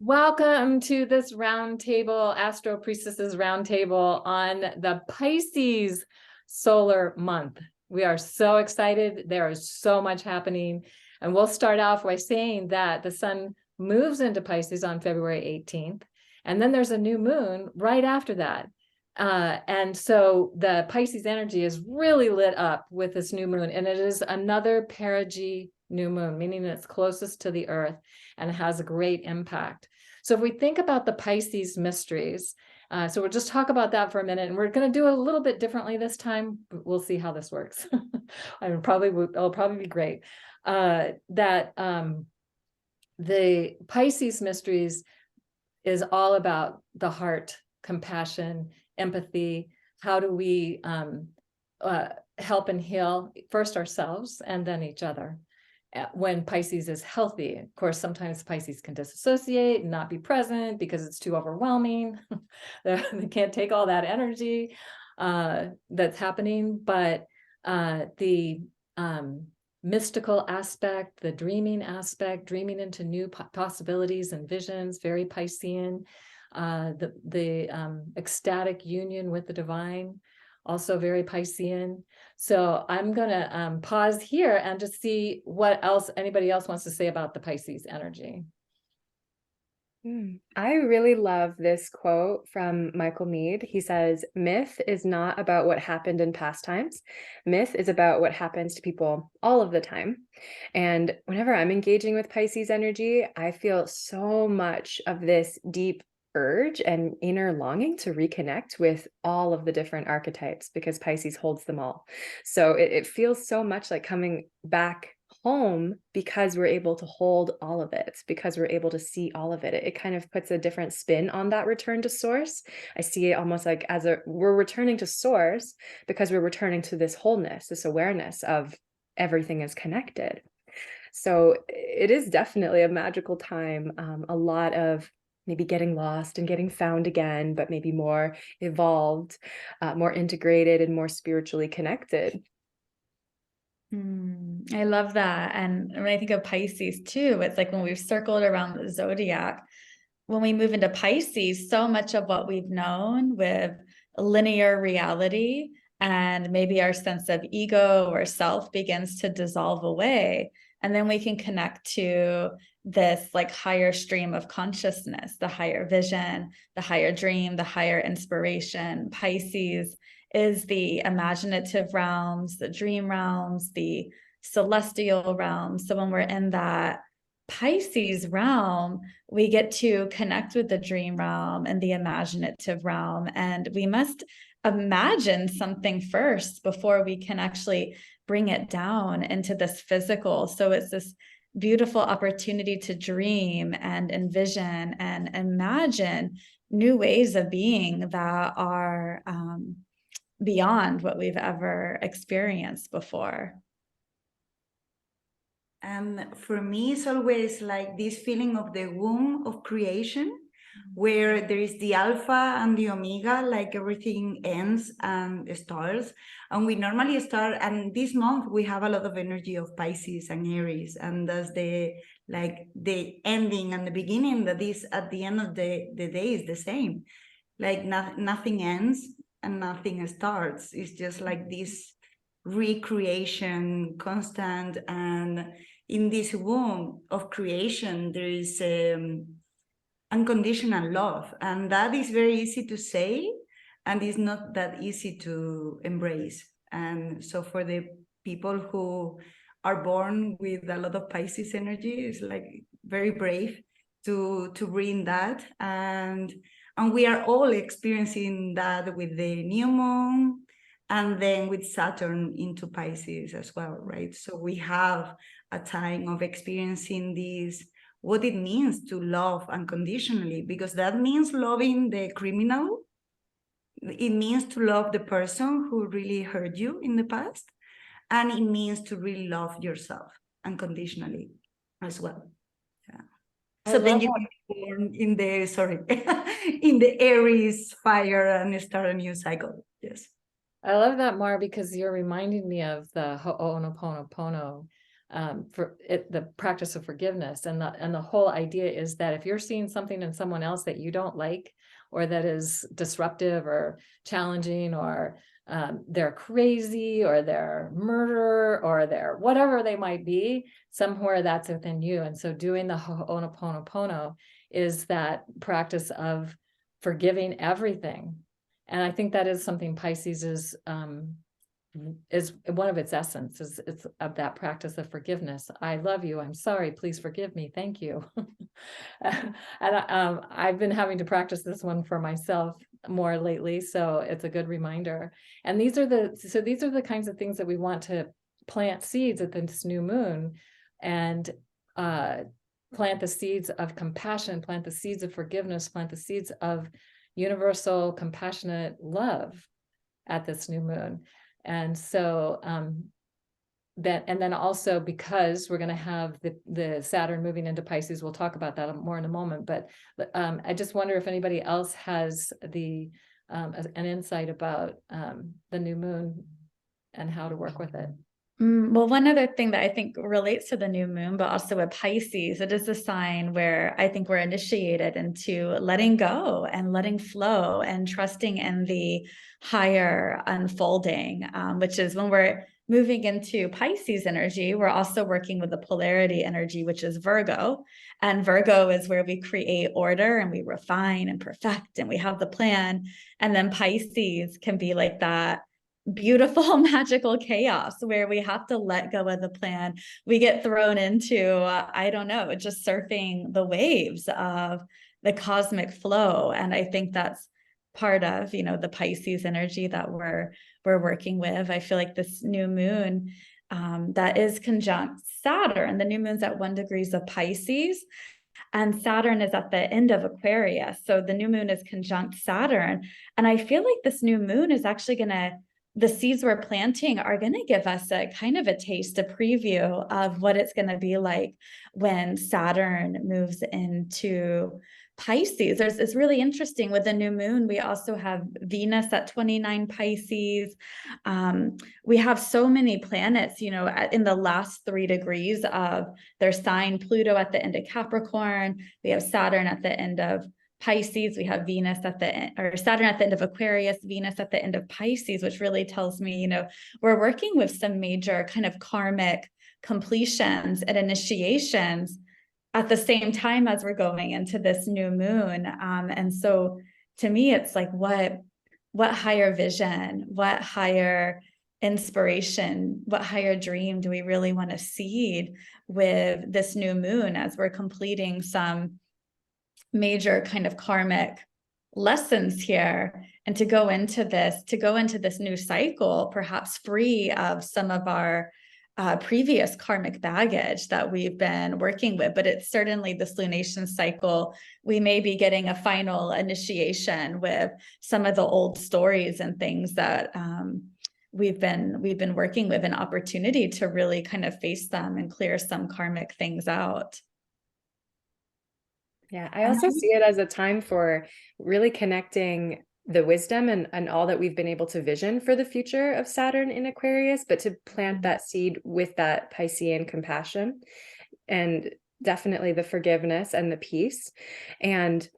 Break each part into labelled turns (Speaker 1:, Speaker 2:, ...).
Speaker 1: Welcome to this roundtable, Astro Priestesses Roundtable on the Pisces Solar Month. We are so excited. There is so much happening. And we'll start off by saying that the sun moves into Pisces on February 18th. And then there's a new moon right after that. And so the Pisces energy is really lit up with this new moon. And it is another perigee new moon, meaning it's closest to the earth and has a great impact. So if we think about the Pisces mysteries, so we'll just talk about that for a minute, and we're going to do it a little bit differently this time. We'll see how this works. It'll probably be great. The Pisces mysteries is all about the heart, compassion, empathy. How do we help and heal first ourselves and then each other? When Pisces is healthy. Of course, sometimes Pisces can disassociate and not be present because it's too overwhelming. They can't take all that energy that's happening. But the mystical aspect, the dreaming aspect, dreaming into new possibilities and visions, very Piscean. The ecstatic union with the divine, also very Piscean. So I'm going to pause here and just see what else anybody else wants to say about the Pisces energy.
Speaker 2: I really love this quote from Michael Meade. He says, "Myth is not about what happened in past times. Myth is about what happens to people all of the time." And whenever I'm engaging with Pisces energy, I feel so much of this deep urge and inner longing to reconnect with all of the different archetypes because Pisces holds them all. So it feels so much like coming back home because we're able to hold all of it, because we're able to see all of it. It kind of puts a different spin on that return to source. I see it almost like we're returning to source because we're returning to this wholeness, this awareness of everything is connected. So it is definitely a magical time. A lot of maybe getting lost and getting found again, but maybe more evolved, more integrated, and more spiritually connected.
Speaker 3: I love that. And when I think of Pisces too, it's like when we've circled around the zodiac, when we move into Pisces, so much of what we've known with linear reality and maybe our sense of ego or self begins to dissolve away. And then we can connect to this like higher stream of consciousness, the higher vision, the higher dream, the higher inspiration. Pisces is the imaginative realms, the dream realms, the celestial realms. So when we're in that Pisces realm, we get to connect with the dream realm and the imaginative realm. And we must imagine something first before we can actually bring it down into this physical. So it's this beautiful opportunity to dream and envision and imagine new ways of being that are beyond what we've ever experienced before.
Speaker 4: And for me, it's always like this feeling of the womb of creation, where there is the alpha and the omega, like everything ends and starts. And we normally start, and this month we have a lot of energy of Pisces and Aries, and that's the ending and the beginning, that is at the end of the day is the same. Like nothing ends and nothing starts. It's just like this recreation, constant, and in this womb of creation, there is unconditional love, and that is very easy to say, and it's not that easy to embrace. And so for the people who are born with a lot of Pisces energy, it's like very brave to bring that, and we are all experiencing that with the new moon, and then with Saturn into Pisces as well, right? So we have a time of experiencing this, what it means to love unconditionally, because that means loving the criminal. It means to love the person who really hurt you in the past. And it means to really love yourself unconditionally as well. Yeah. So then you can be born in in the Aries fire and start a new cycle. Yes.
Speaker 1: I love that more because you're reminding me of the Ho'oponopono for it, the practice of forgiveness. And the whole idea is that if you're seeing something in someone else that you don't like, or that is disruptive or challenging, or they're crazy, or they're murderer, or they're whatever they might be, somewhere that's within you. And so doing the Ho'oponopono is that practice of forgiving everything. And I think that is something Pisces is one of its essence, is it's of that practice of forgiveness. I love you. I'm sorry. Please forgive me. Thank you. And I've been having to practice this one for myself more lately, so it's a good reminder. And these are the kinds of things that we want to plant seeds at this new moon, and plant the seeds of compassion, plant the seeds of forgiveness, plant the seeds of universal compassionate love at this new moon. And so and then also, because we're going to have the Saturn moving into Pisces, we'll talk about that more in a moment, but I just wonder if anybody else has an insight about the new moon and how to work with it.
Speaker 3: Well, one other thing that I think relates to the new moon, but also with Pisces, it is a sign where I think we're initiated into letting go and letting flow and trusting in the higher unfolding, which is when we're moving into Pisces energy, we're also working with the polarity energy, which is Virgo. And Virgo is where we create order and we refine and perfect and we have the plan. And then Pisces can be like that beautiful magical chaos where we have to let go of the plan. We get thrown into I don't know, just surfing the waves of the cosmic flow. And I think that's part of the Pisces energy that we're working with. I feel like this new moon that is conjunct Saturn, the new moon's at 1 degree of Pisces, and Saturn is at the end of Aquarius, so the new moon is conjunct Saturn. And I feel like this new moon is actually the seeds we're planting are going to give us a kind of a taste, a preview of what it's going to be like when Saturn moves into Pisces. It's really interesting with the new moon. We also have Venus at 29 Pisces. We have so many planets, in the last 3 degrees of their sign. Pluto at the end of Capricorn. We have Saturn at the end of Pisces. We have Venus at the end, or Saturn at the end of Aquarius, Venus at the end of Pisces, which really tells me, we're working with some major kind of karmic completions and initiations at the same time as we're going into this new moon. And so to me, it's like, what higher vision, what higher inspiration, what higher dream do we really want to seed with this new moon as we're completing some major kind of karmic lessons here, and to go into this new cycle, perhaps free of some of our previous karmic baggage that we've been working with. But it's certainly this lunation cycle, we may be getting a final initiation with some of the old stories and things that we've been working with, an opportunity to really kind of face them and clear some karmic things out.
Speaker 2: Yeah, I also see it as a time for really connecting the wisdom and all that we've been able to vision for the future of Saturn in Aquarius, but to plant that seed with that Piscean compassion, and definitely the forgiveness and the peace, and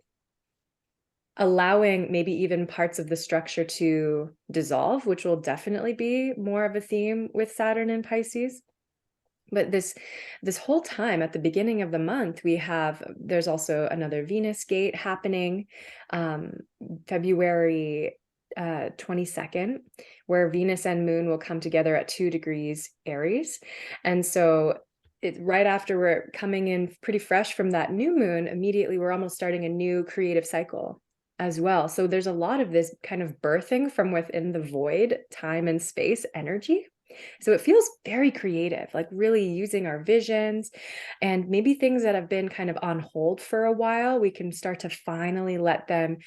Speaker 2: allowing maybe even parts of the structure to dissolve, which will definitely be more of a theme with Saturn in Pisces. But this whole time at the beginning of the month, there's also another Venus gate happening, February 22nd, where Venus and Moon will come together at 2 degrees Aries. And so right after we're coming in pretty fresh from that new moon, immediately we're almost starting a new creative cycle as well. So there's a lot of this kind of birthing from within the void, time and space energy. So it feels very creative, like really using our visions, and maybe things that have been kind of on hold for a while, we can start to finally let them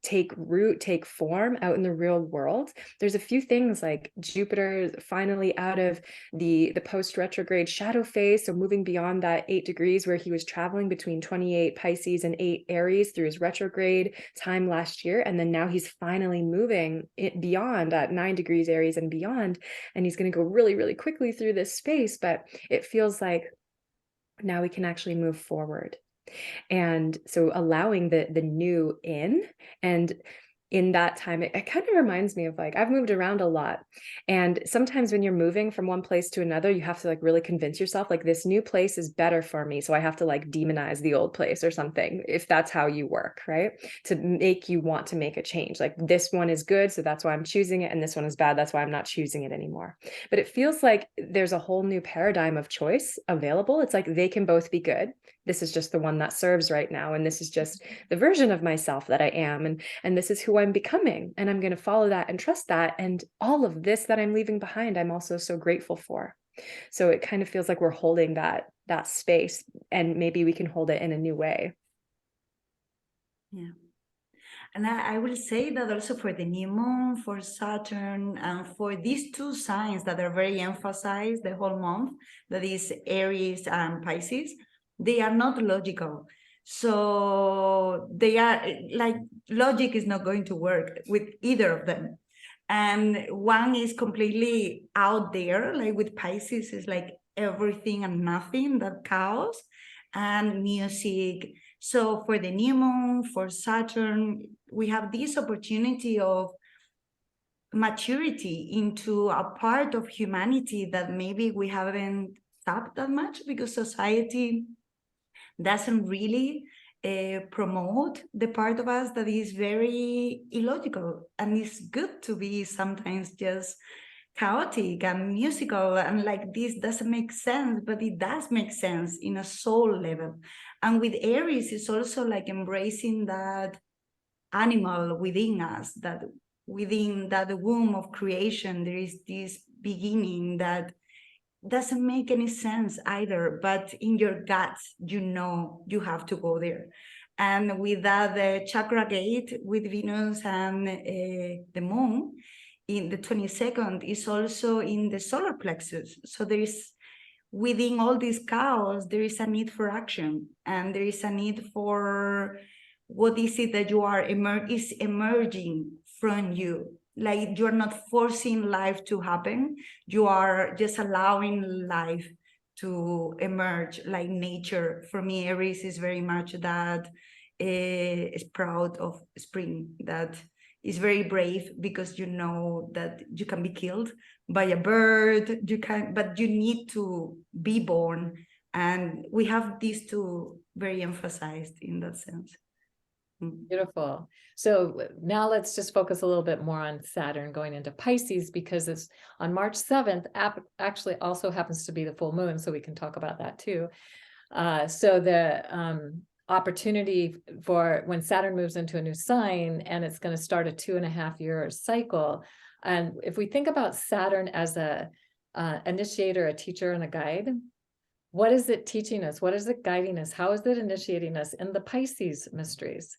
Speaker 2: take root, take form out in the real world. There's a few things like Jupiter finally out of the post retrograde shadow phase, so moving beyond that 8 degrees where he was traveling between 28 Pisces and 8 Aries through his retrograde time last year, and then now he's finally moving it beyond at 9 degrees Aries and beyond, and he's going to go really, really quickly through this space. But it feels like now we can actually move forward. And so allowing the new in, and in that time, it kind of reminds me of like, I've moved around a lot. And sometimes when you're moving from one place to another, you have to like really convince yourself like this new place is better for me. So I have to like demonize the old place or something, if that's how you work, right? To make you want to make a change. Like this one is good, so that's why I'm choosing it. And this one is bad, that's why I'm not choosing it anymore. But it feels like there's a whole new paradigm of choice available. It's like they can both be good. This is just the one that serves right now. And this is just the version of myself that I am. And this is who I'm becoming. And I'm going to follow that and trust that. And all of this that I'm leaving behind, I'm also so grateful for. So it kind of feels like we're holding that space, and maybe we can hold it in a new way.
Speaker 4: Yeah. And I will say that also for the new moon, for Saturn, and for these two signs that are very emphasized the whole month, that is Aries and Pisces, they are not logical. So they are like, logic is not going to work with either of them. And one is completely out there, like with Pisces is like everything and nothing, that chaos, and music. So for the new moon, for Saturn, we have this opportunity of maturity into a part of humanity that maybe we haven't tapped that much, because society doesn't really promote the part of us that is very illogical. And it's good to be sometimes just chaotic and musical, and like, this doesn't make sense, but it does make sense in a soul level. And with Aries, it's also like embracing that animal within us, that within that womb of creation, there is this beginning that doesn't make any sense either, but in your gut, you know you have to go there. And with that, the chakra gate with Venus and the moon in the 22nd is also in the solar plexus. So there is, within all this chaos, there is a need for action, and there is a need for what is it that you are is emerging from you. Like, you're not forcing life to happen, you are just allowing life to emerge, like nature. For me, Aries is very much that sprout of spring that is very brave, because you know that you can be killed by a bird, but you need to be born. And we have these two very emphasized in that sense.
Speaker 1: Beautiful. So now let's just focus a little bit more on Saturn going into Pisces, because it's on March 7th, actually also happens to be the full moon. So we can talk about that too. So the opportunity for when Saturn moves into a new sign, and it's going to start a 2.5-year cycle. And if we think about Saturn as a initiator, a teacher, and a guide, what is it teaching us? What is it guiding us? How is it initiating us in the Pisces mysteries?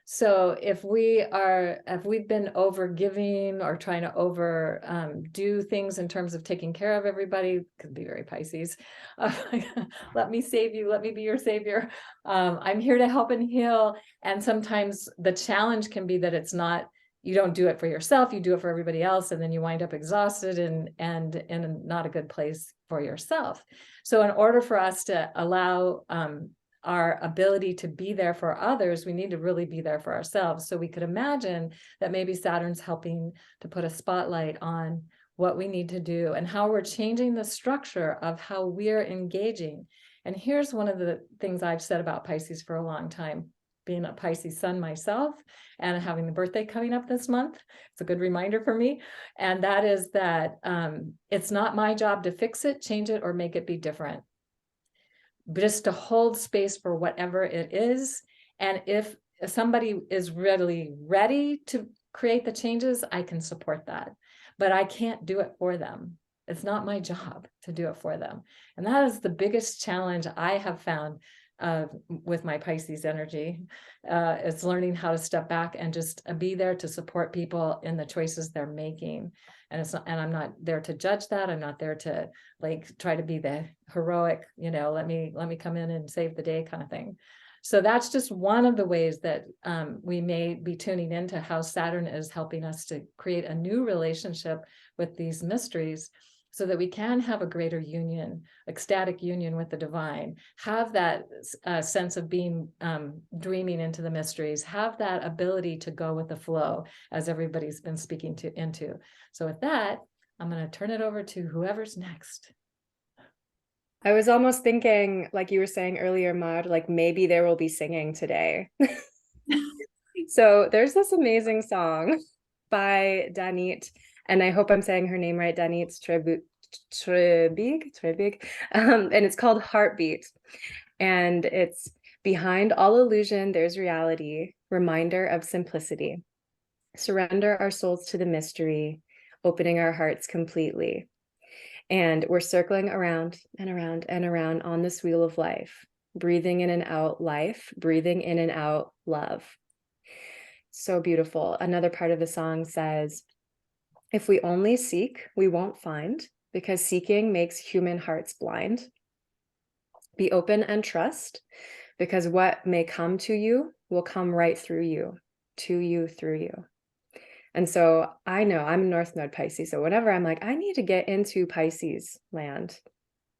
Speaker 1: So if we've been over giving or trying to do things in terms of taking care of everybody, could be very Pisces. Let me save you. Let me be your savior. I'm here to help and heal. And sometimes the challenge can be that it's not, you don't do it for yourself, you do it for everybody else, and then you wind up exhausted and in not a good place for yourself. So in order for us to allow our ability to be there for others, we need to really be there for ourselves. So we could imagine that maybe Saturn's helping to put a spotlight on what we need to do and how we're changing the structure of how we're engaging. And here's one of the things I've said about Pisces for a long time, being a Pisces sun myself and having the birthday coming up this month. It's a good reminder for me. And that is that it's not my job to fix it, change it, or make it be different. But just to hold space for whatever it is. And if somebody is really ready to create the changes, I can support that. But I can't do it for them. It's not my job to do it for them. And that is the biggest challenge I have found with my Pisces energy. It's learning how to step back and just be there to support people in the choices they're making. And it's not, and I'm not there to judge that. I'm not there to like try to be the heroic, let me come in and save the day kind of thing. So that's just one of the ways that we may be tuning into how Saturn is helping us to create a new relationship with these mysteries, so that we can have a greater union, ecstatic union with the divine, have that sense of being dreaming into the mysteries, have that ability to go with the flow, as everybody's been speaking into. So with that, I'm going to turn it over to whoever's next.
Speaker 2: I was almost thinking, like you were saying earlier, Maud, like maybe there will be singing today. So there's this amazing song by Danit, and I hope I'm saying her name right, Danit Trebig, and it's called Heartbeat. And it's behind all illusion, there's reality, reminder of simplicity. Surrender our souls to the mystery, opening our hearts completely. And we're circling around and around and around on this wheel of life, breathing in and out life, breathing in and out love. So beautiful. Another part of the song says, if we only seek, we won't find, because seeking makes human hearts blind. Be open and trust, because what may come to you will come right through you, to you, through you. And so I know I'm a North Node Pisces. So whenever I'm like, I need to get into Pisces land,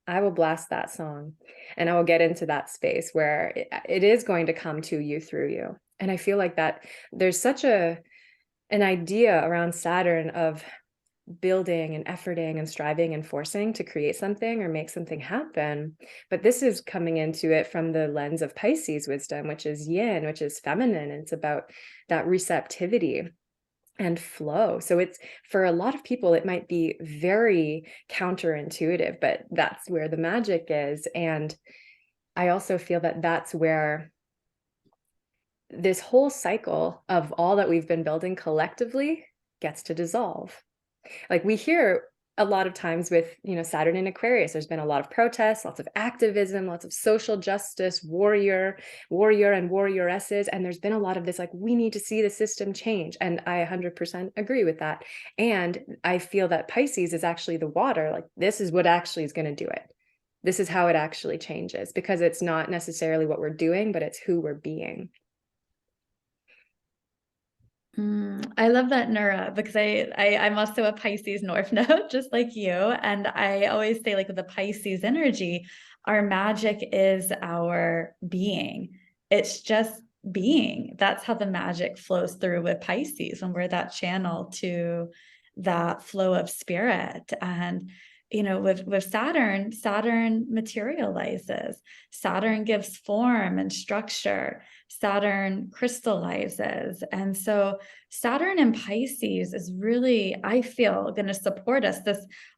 Speaker 2: I will blast that song and I will get into that space where it is going to come to you, through you. And I feel like that there's such an idea around Saturn of building and efforting and striving and forcing to create something or make something happen. But this is coming into it from the lens of Pisces wisdom, which is yin, which is feminine. And it's about that receptivity and flow. So it's, for a lot of people, it might be very counterintuitive, but that's where the magic is. And I also feel that that's where this whole cycle of all that we've been building collectively gets to dissolve. Like we hear a lot of times with, Saturn in Aquarius, there's been a lot of protests, lots of activism, lots of social justice, warrior and warrioresses. And there's been a lot of this, like, we need to see the system change. And I 100% agree with that. And I feel that Pisces is actually the water. Like, this is what actually is going to do it. This is how it actually changes, because it's not necessarily what we're doing, but it's who we're being.
Speaker 3: I love that, Nura, because I'm also a Pisces North Node, just like you. And I always say, like, with the Pisces energy, our magic is our being. It's just being. That's how the magic flows through with Pisces, when we're that channel to that flow of spirit. And with Saturn materializes. Saturn gives form and structure. Saturn crystallizes. And so Saturn in Pisces is really, I feel, going to support us.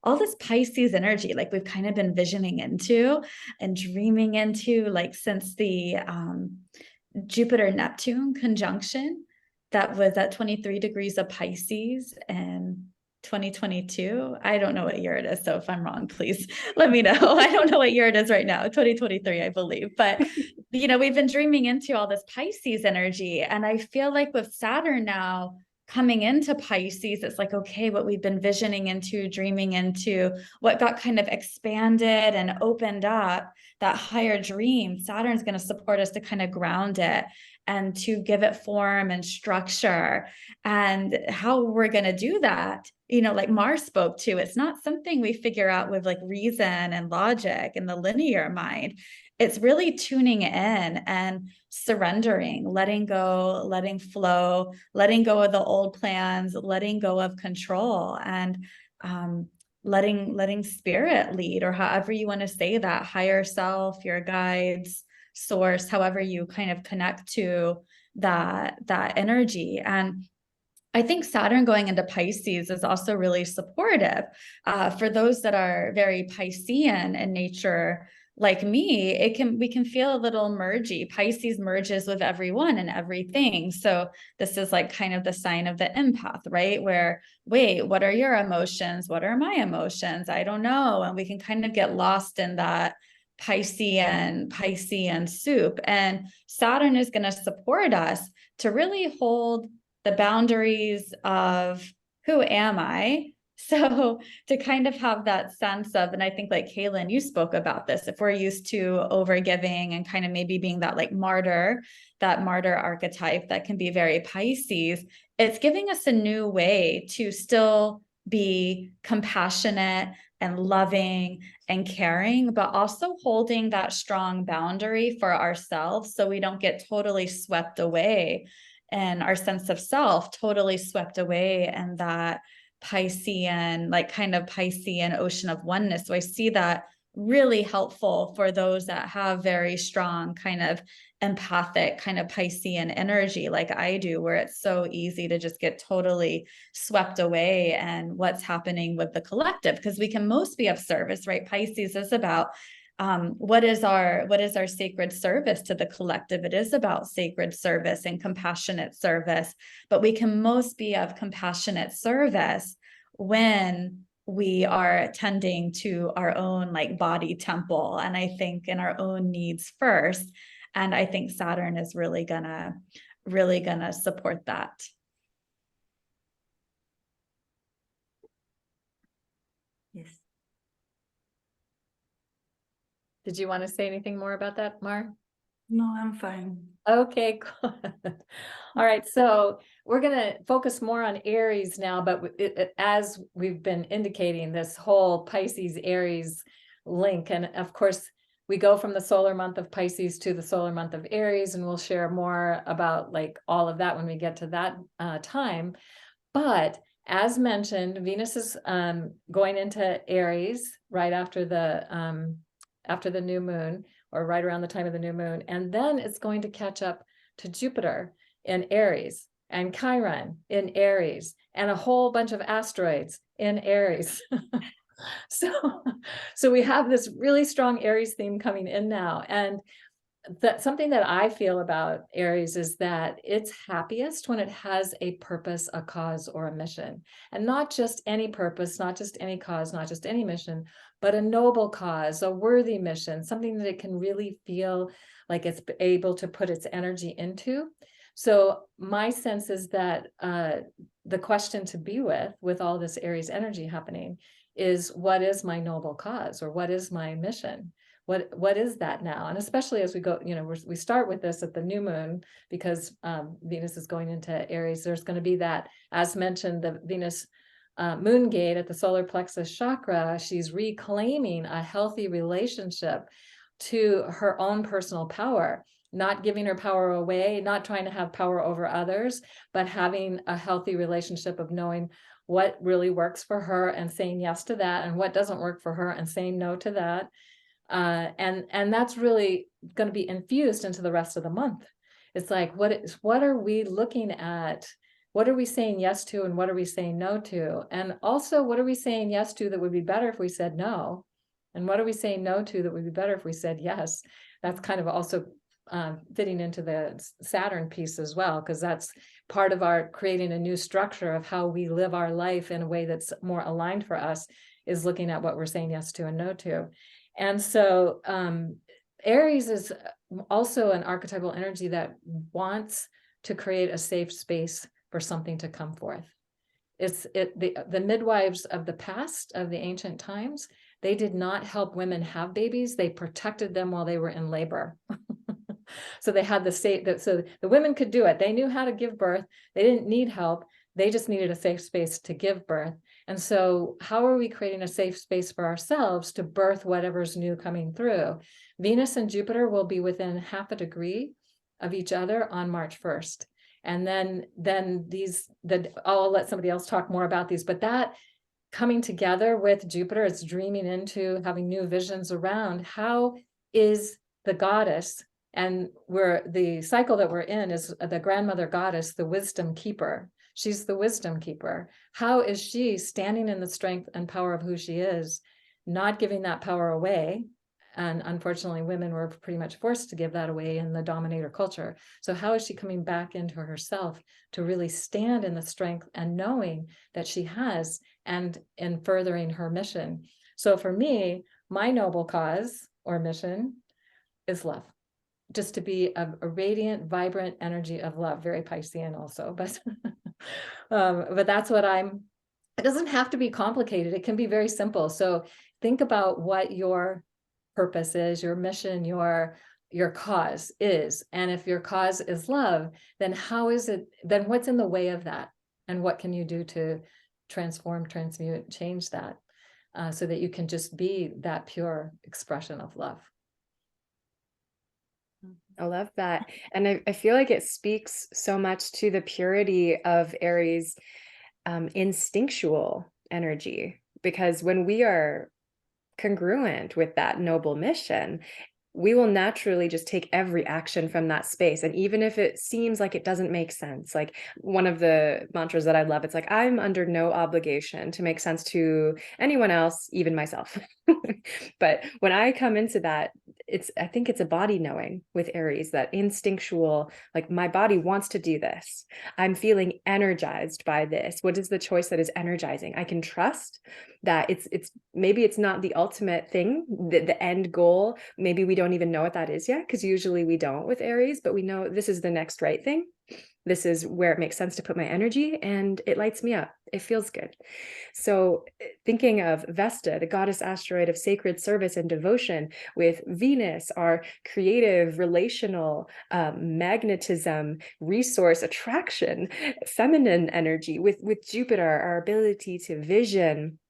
Speaker 3: All this Pisces energy, like we've kind of been visioning into and dreaming into, like since the Jupiter-Neptune conjunction that was at 23 degrees of Pisces and 2022. I don't know what year it is, so if I'm wrong, please let me know. I don't know what year it is right now, 2023, I believe. But we've been dreaming into all this Pisces energy, and I feel like with Saturn now coming into Pisces, it's like, okay, what we've been visioning into, dreaming into, what got kind of expanded and opened up, that higher dream, Saturn's going to support us to kind of ground it and to give it form and structure. And how we're going to do that, like Mars spoke to, it's not something we figure out with like reason and logic and the linear mind. It's really tuning in and surrendering, letting go, letting flow, letting go of the old plans, letting go of control, and letting spirit lead, or however you want to say that, higher self, your guides, source, however you kind of connect to that energy. And I think Saturn going into Pisces is also really supportive for those that are very Piscean in nature. Like me, we can feel a little mergy. Pisces merges with everyone and everything. So this is like kind of the sign of the empath, right? Where, wait, what are your emotions? What are my emotions? I don't know. And we can kind of get lost in that Piscean soup. And Saturn is going to support us to really hold the boundaries of who am I? So to kind of have that sense of, and I think like Kaylin, you spoke about this, if we're used to overgiving and kind of maybe being that like martyr, that martyr archetype that can be very Pisces, it's giving us a new way to still be compassionate and loving and caring, but also holding that strong boundary for ourselves so we don't get totally swept away and our sense of self totally swept away and that Piscean, like kind of Piscean ocean of oneness. So I see that really helpful for those that have very strong kind of empathic kind of Piscean energy like I do, where it's so easy to just get totally swept away and what's happening with the collective, because we can most be of service, right? Pisces is about what is our sacred service to the collective. It is about sacred service and compassionate service, but we can most be of compassionate service when we are tending to our own like body temple, and I think in our own needs first. And I think Saturn is really gonna support that.
Speaker 4: Yes.
Speaker 1: Did you want to say anything more about that, Mar?
Speaker 4: No, I'm fine.
Speaker 1: Okay, good. All right, so we're going to focus more on Aries now, but as we've been indicating, this whole Pisces Aries link, and of course, we go from the solar month of Pisces to the solar month of Aries, and we'll share more about like all of that when we get to that time. But as mentioned, Venus is going into Aries right after the new moon, or right around the time of the new moon. And then it's going to catch up to Jupiter in Aries and Chiron in Aries and a whole bunch of asteroids in Aries. So we have this really strong Aries theme coming in now. And something that I feel about Aries is that it's happiest when it has a purpose, a cause, or a mission. And not just any purpose, not just any cause, not just any mission, but a noble cause, a worthy mission, something that it can really feel like it's able to put its energy into. So my sense is that the question to be with all this Aries energy happening is, what is my noble cause, or what is my mission? What is that now? And especially as we go, we start with this at the new moon, because Venus is going into Aries. There's going to be that, as mentioned, the Venus moon gate at the solar plexus chakra. She's reclaiming a healthy relationship to her own personal power, not giving her power away, not trying to have power over others, but having a healthy relationship of knowing what really works for her and saying yes to that, and what doesn't work for her and saying no to that. And that's really going to be infused into the rest of the month. It's like, what are we looking at? What are we saying yes to, and what are we saying no to? And also, what are we saying yes to that would be better if we said no? And what are we saying no to that would be better if we said yes? That's kind of also fitting into the Saturn piece as well, because that's part of our creating a new structure of how we live our life in a way that's more aligned for us, is looking at what we're saying yes to and no to. And so Aries is also an archetypal energy that wants to create a safe space for something to come forth. The midwives of the past, of the ancient times, they did not help women have babies. They protected them while they were in labor. So they had so the women could do it. They knew how to give birth. They didn't need help. They just needed a safe space to give birth. And so how are we creating a safe space for ourselves to birth whatever's new coming through? Venus and Jupiter will be within 0.5 degree of each other on March 1st. And then I'll let somebody else talk more about these, but that coming together with Jupiter, it's dreaming into having new visions around how is the goddess, and the cycle that we're in is the grandmother goddess, the wisdom keeper. She's the wisdom keeper. How is she standing in the strength and power of who she is, not giving that power away? And unfortunately, women were pretty much forced to give that away in the dominator culture. So how is she coming back into herself to really stand in the strength and knowing that she has, and in furthering her mission? So for me, my noble cause, or mission is love. Just to be a radiant, vibrant energy of love, very Piscean also, but that's what it doesn't have to be complicated. It can be very simple. So think about what your purpose is, your mission, your cause is. And if your cause is love, then then what's in the way of that? And what can you do to transform, transmute, change that, so that you can just be that pure expression of love?
Speaker 2: I love that. And I feel like it speaks so much to the purity of Aries' instinctual energy, because when we are congruent with that noble mission, we will naturally just take every action from that space. And even if it seems like it doesn't make sense, like one of the mantras that I love, it's like, I'm under no obligation to make sense to anyone else, even myself. But when I come into that, I think it's a body knowing with Aries, that instinctual, like my body wants to do this. I'm feeling energized by this. What is the choice that is energizing? I can trust that maybe it's not the ultimate thing, the end goal. Maybe we don't even know what that is yet, because usually we don't with Aries, but we know this is the next right thing. This is where it makes sense to put my energy, and it lights me up. It feels good. So thinking of Vesta, the goddess asteroid of sacred service and devotion, with Venus, our creative, relational, magnetism, resource, attraction, feminine energy, with Jupiter, our ability to vision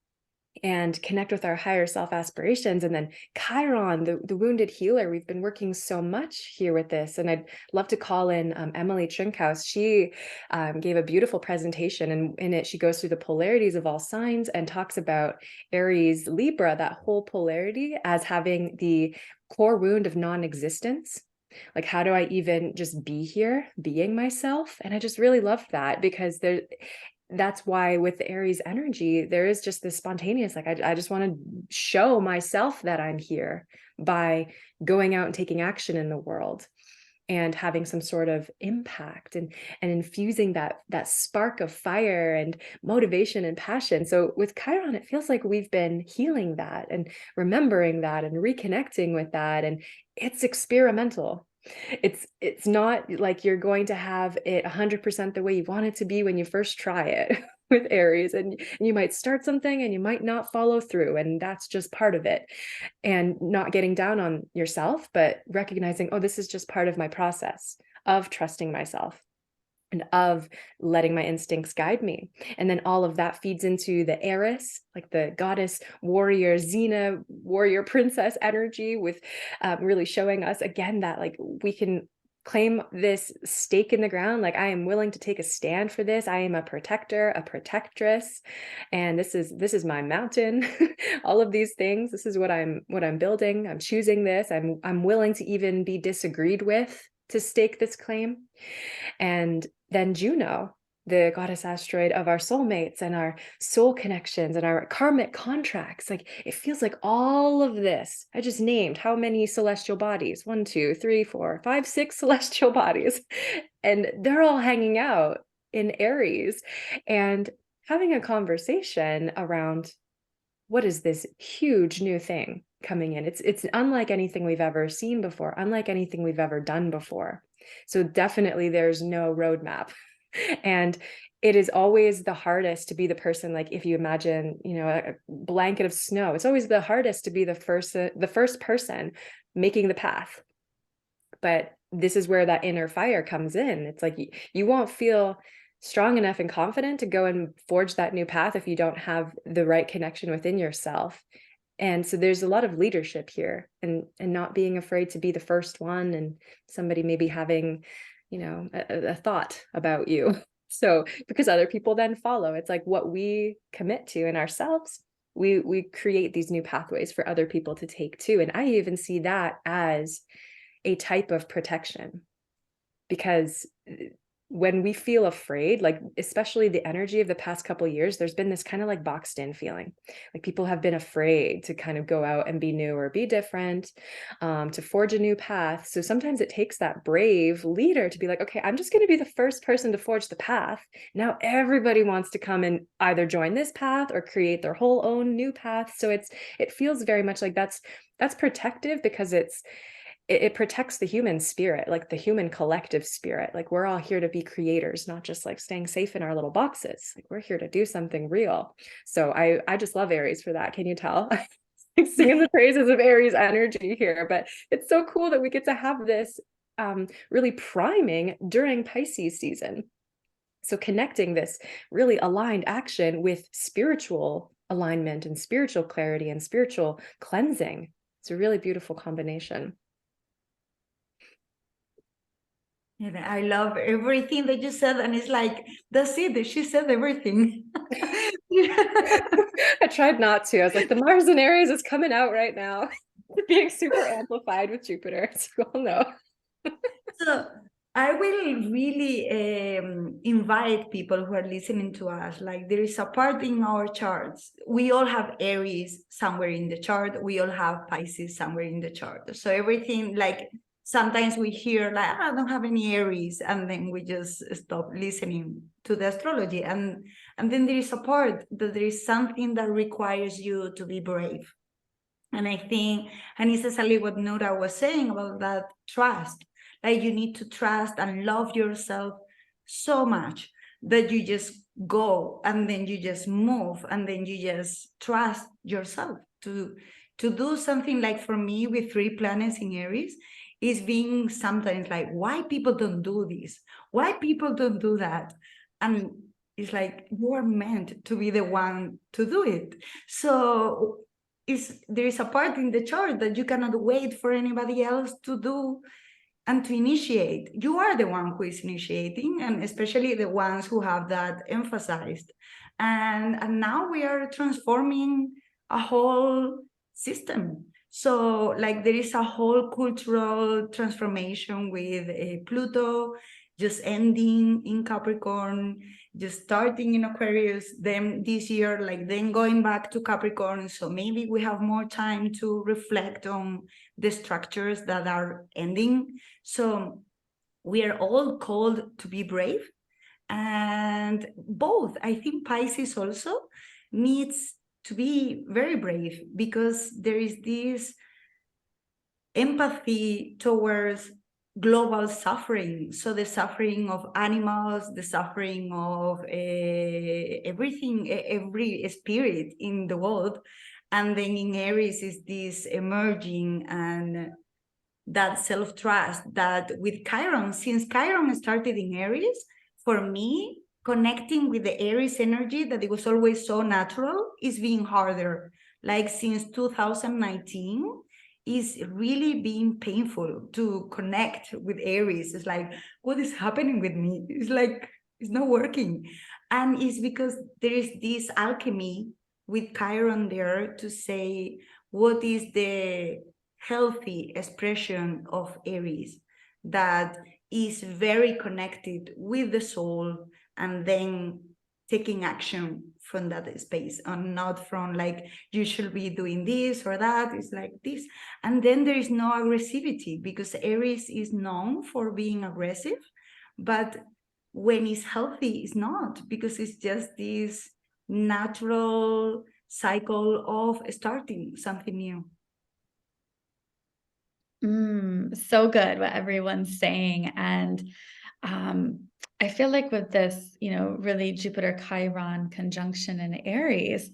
Speaker 2: and connect with our higher self aspirations. And then Chiron, the wounded healer. We've been working so much here with this. And I'd love to call in Emily Trinkhouse. She gave a beautiful presentation, and in it, she goes through the polarities of all signs and talks about Aries, Libra, that whole polarity as having the core wound of non-existence. Like, how do I even just be here, being myself? And I just really loved that, because that's why with the Aries energy, there is just this spontaneous, like, I just want to show myself that I'm here by going out and taking action in the world and having some sort of impact, and infusing that spark of fire and motivation and passion. So with Chiron, it feels like we've been healing that and remembering that and reconnecting with that. And it's experimental. It's not like you're going to have it 100% the way you want it to be when you first try it with Aries, and you might start something and you might not follow through, and that's just part of it. And not getting down on yourself, but recognizing, oh, this is just part of my process of trusting myself and of letting my instincts guide me. And then all of that feeds into the Eris, like the goddess warrior, Xena, warrior princess energy, with really showing us again that, like, we can claim this stake in the ground. Like, I am willing to take a stand for this. I am a protector, a protectress, and this is my mountain. All of these things. This is what I'm building. I'm choosing this. I'm willing to even be disagreed with to stake this claim. And then Juno, the goddess asteroid of our soulmates and our soul connections and our karmic contracts. Like, it feels like all of this, I just named how many celestial bodies, 1, 2, 3, 4, 5, 6 celestial bodies, and they're all hanging out in Aries and having a conversation around, what is this huge new thing coming in? It's unlike anything we've ever seen before, unlike anything we've ever done before. So definitely there's no roadmap. And it is always the hardest to be the person, like, if you imagine, a blanket of snow, it's always the hardest to be the first person making the path. But this is where that inner fire comes in. It's like you won't feel strong enough and confident to go and forge that new path if you don't have the right connection within yourself. And so there's a lot of leadership here, and not being afraid to be the first one, and somebody maybe having, a thought about you. So because other people then follow, it's like what we commit to in ourselves, we create these new pathways for other people to take too. And I even see that as a type of protection, because when we feel afraid, like especially the energy of the past couple of years, there's been this kind of like boxed in feeling, like people have been afraid to kind of go out and be new or be different, to forge a new path. So sometimes it takes that brave leader to be like, okay, I'm just going to be the first person to forge the path. Now everybody wants to come and either join this path or create their whole own new path. So it feels very much like that's that's protective because it protects the human spirit, like the human collective spirit. Like we're all here to be creators, not just like staying safe in our little boxes. Like we're here to do something real. So I just love Aries for that. Can you tell? Like singing the praises of Aries energy here, but it's so cool that we get to have this really priming during Pisces season. So connecting this really aligned action with spiritual alignment and spiritual clarity and spiritual cleansing. It's a really beautiful combination.
Speaker 4: And I love everything that you said, and it's like, that's it, she said everything.
Speaker 2: I tried not to. I was like, the Mars in Aries is coming out right now, being super amplified with Jupiter, so you all know.
Speaker 4: So I will really invite people who are listening to us, like there is a part in our charts. We all have Aries somewhere in the chart. We all have Pisces somewhere in the chart. So everything, like sometimes we hear like, I don't have any Aries, and then we just stop listening to the astrology. And then there is a part that there is something that requires you to be brave. And I think, and it's exactly what Nura was saying about that trust. Like you need to trust and love yourself so much that you just go and then you just move and then you just trust yourself to do something. Like for me with 3 planets in Aries is being sometimes like, why people don't do this? Why people don't do that? And it's like, you are meant to be the one to do it. So there is a part in the chart that you cannot wait for anybody else to do and to initiate. You are the one who is initiating, and especially the ones who have that emphasized. And now we are transforming a whole system. So like there is a whole cultural transformation with Pluto just ending in Capricorn, just starting in Aquarius, then this year, like then going back to Capricorn. So maybe we have more time to reflect on the structures that are ending. So we are all called to be brave. And both, I think Pisces also needs to be very brave because there is this empathy towards global suffering. So the suffering of animals, the suffering of everything, every spirit in the world. And then in Aries is this emerging and that self-trust that with Chiron, since Chiron started in Aries, for me, connecting with the Aries energy that it was always so natural is being harder. Like since 2019, is really being painful to connect with Aries. It's like, what is happening with me? It's like, it's not working. And it's because there is this alchemy with Chiron there to say, what is the healthy expression of Aries that is very connected with the soul and then taking action from that space and not from like, you should be doing this or that. It's like this. And then there is no aggressivity because Aries is known for being aggressive, but when it's healthy, it's not, because it's just this natural cycle of starting something new.
Speaker 3: So good what everyone's saying. And I feel like with this, really Jupiter Chiron conjunction in Aries,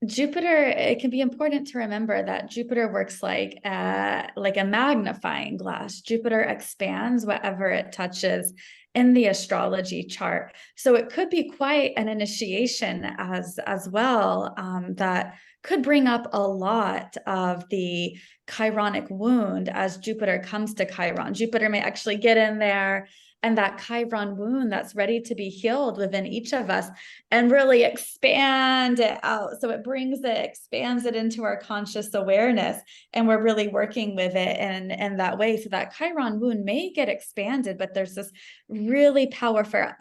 Speaker 3: Jupiter, it can be important to remember that Jupiter works like a magnifying glass. Jupiter expands whatever it touches in the astrology chart. So it could be quite an initiation as well, that could bring up a lot of the Chironic wound as Jupiter comes to Chiron. Jupiter may actually get in there and that Chiron wound that's ready to be healed within each of us and really expand it out. So it expands it into our conscious awareness, and we're really working with it in that way. So that Chiron wound may get expanded, but there's this really powerful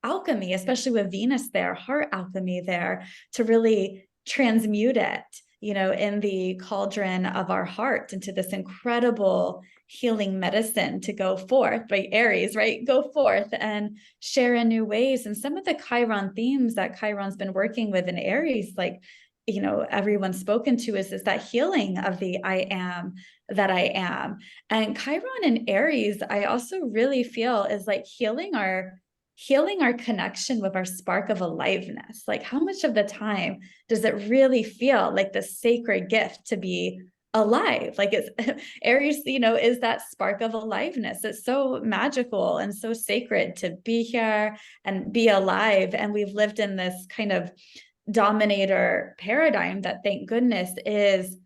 Speaker 3: alchemy, especially with Venus there, heart alchemy there, to really transmute it, in the cauldron of our heart into this incredible healing medicine to go forth by Aries, right? Go forth and share in new ways. And some of the Chiron themes that Chiron's been working with in Aries, like you know, everyone's spoken to is that healing of the I am that I am. And Chiron and Aries, I also really feel is like healing our connection with our spark of aliveness. Like, how much of the time does it really feel like the sacred gift to be alive? Like, it's Aries, you know, is that spark of aliveness. It's so magical and so sacred to be here and be alive. And we've lived in this kind of dominator paradigm that, thank goodness, is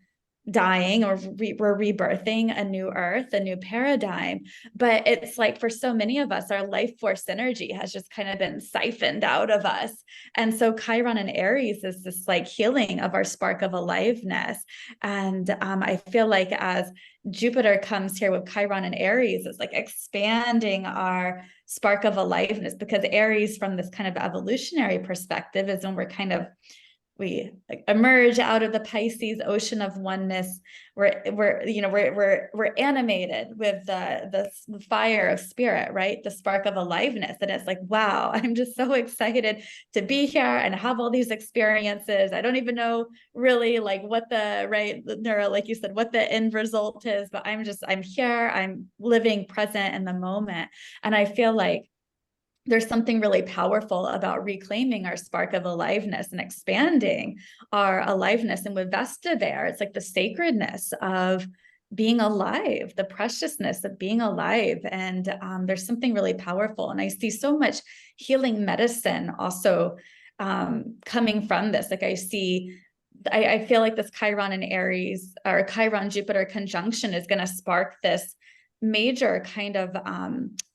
Speaker 3: dying, or we're rebirthing a new earth, a new paradigm. But it's like, for so many of us, our life force energy has just kind of been siphoned out of us. And so Chiron and Aries is this like healing of our spark of aliveness. And I feel like as Jupiter comes here with Chiron and Aries, it's like expanding our spark of aliveness, because Aries, from this kind of evolutionary perspective, is when we emerge out of the Pisces ocean of oneness. We're animated with the fire of spirit, right? The spark of aliveness. And it's like, wow, I'm just so excited to be here and have all these experiences. I don't even know really like what Nura, like you said, what the end result is, but I'm here, I'm living present in the moment. And I feel like there's something really powerful about reclaiming our spark of aliveness and expanding our aliveness. And with Vesta there, it's like the sacredness of being alive, the preciousness of being alive. And there's something really powerful. And I see so much healing medicine also coming from this. Like, I feel like this Chiron and Aries, or Chiron Jupiter conjunction, is going to spark this major kind of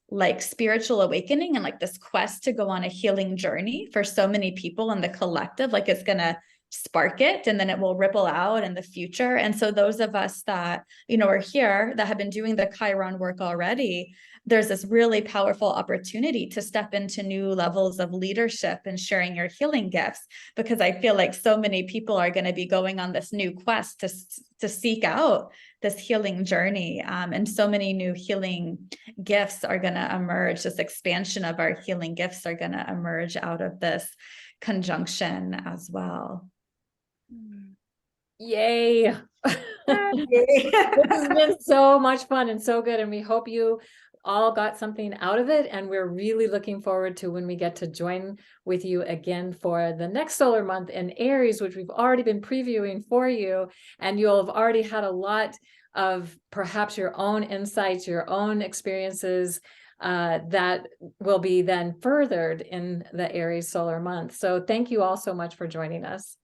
Speaker 3: like spiritual awakening and like this quest to go on a healing journey for so many people in the collective. Like, it's going to spark it, and then it will ripple out in the future. And so those of us that, you know, are here, that have been doing the Chiron work already, there's this really powerful opportunity to step into new levels of leadership and sharing your healing gifts, because I feel like so many people are going to be going on this new quest to seek out this healing journey. And so many new healing gifts are going to emerge. This expansion of our healing gifts are going to emerge out of this conjunction as well.
Speaker 1: Yay. This has been so much fun and so good. And we hope you all got something out of it. And we're really looking forward to when we get to join with you again for the next solar month in Aries, which we've already been previewing for you. And you'll have already had a lot of perhaps your own insights, your own experiences that will be then furthered in the Aries solar month. So thank you all so much for joining us.